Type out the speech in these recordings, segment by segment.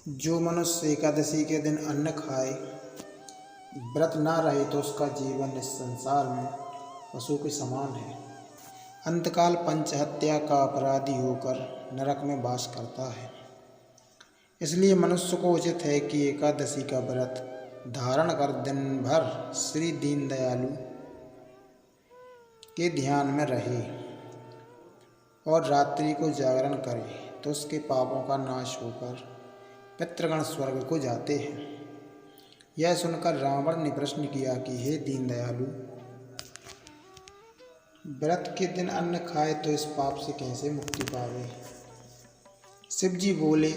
जो मनुष्य एकादशी के दिन अन्न खाए, व्रत ना रहे तो उसका जीवन इस संसार में पशु के समान है। अंतकाल पंचहत्या का अपराधी होकर नरक में वास करता है। इसलिए मनुष्य को उचित है कि एकादशी का व्रत धारण कर दिन भर श्री दीनदयालु के ध्यान में रहे और रात्रि को जागरण करे, तो उसके पापों का नाश होकर पितृगण स्वर्ग को जाते हैं। यह सुनकर रावण ने प्रश्न किया कि हे दीनदयालु, व्रत के दिन अन्न खाए तो इस पाप से कैसे मुक्ति पावे? शिव जी बोले,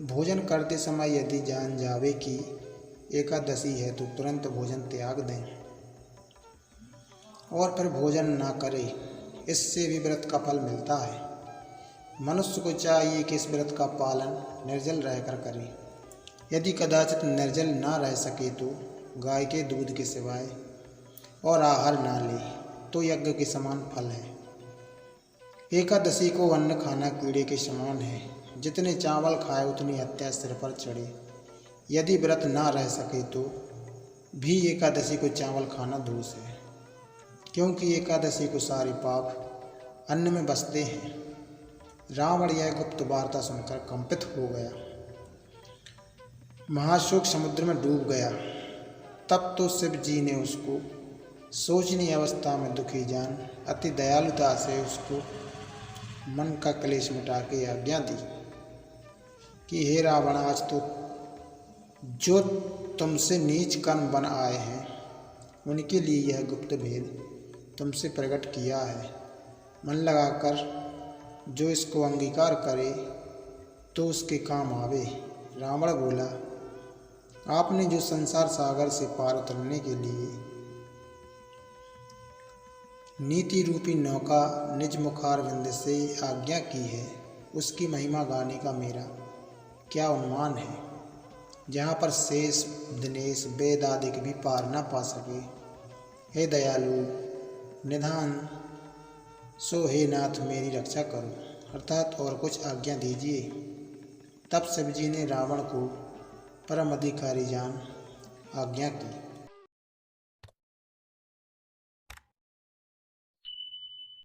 भोजन करते समय यदि जान जावे कि एकादशी है तो तुरंत भोजन त्याग दें और फिर भोजन ना करे। इससे भी व्रत का फल मिलता है। मनुष्य को चाहिए कि इस व्रत का पालन निर्जल रहकर करे। यदि कदाचित निर्जल ना रह सके तो गाय के दूध के सिवाय और आहार ना ले तो यज्ञ के समान फल है। एकादशी को अन्न खाना कीड़े के समान है। जितने चावल खाए उतनी हत्या सिर पर चढ़े। यदि व्रत ना रह सके तो भी एकादशी को चावल खाना दोष है, क्योंकि एकादशी को सारे पाप अन्न में बसते हैं। रावण यह गुप्त वार्ता सुनकर कंपित हो गया, महाशोक समुद्र में डूब गया। तब तो शिव जी ने उसको सोचनीय अवस्था में दुखी जान अति दयालुता से उसको मन का क्लेश मिटा के आज्ञा दी कि हे रावण, आज तो जो तुमसे नीच कर्म बन आए हैं उनके लिए यह गुप्त भेद तुमसे प्रकट किया है। मन लगाकर जो इसको अंगीकार करे तो उसके काम आवे। रावण बोला, आपने जो संसार सागर से पार उतरने के लिए नीति रूपी नौका निज मुखारविंद से आज्ञा की है, उसकी महिमा गाने का मेरा क्या अनुमान है। जहाँ पर शेष दिनेश वेद आदि भी पार न पा सके। हे दयालु निधान, सो हे नाथ मेरी रक्षा करो, अर्थात और कुछ आज्ञा दीजिए। तब शिव जी ने रावण को परम अधिकारी जान आज्ञा की।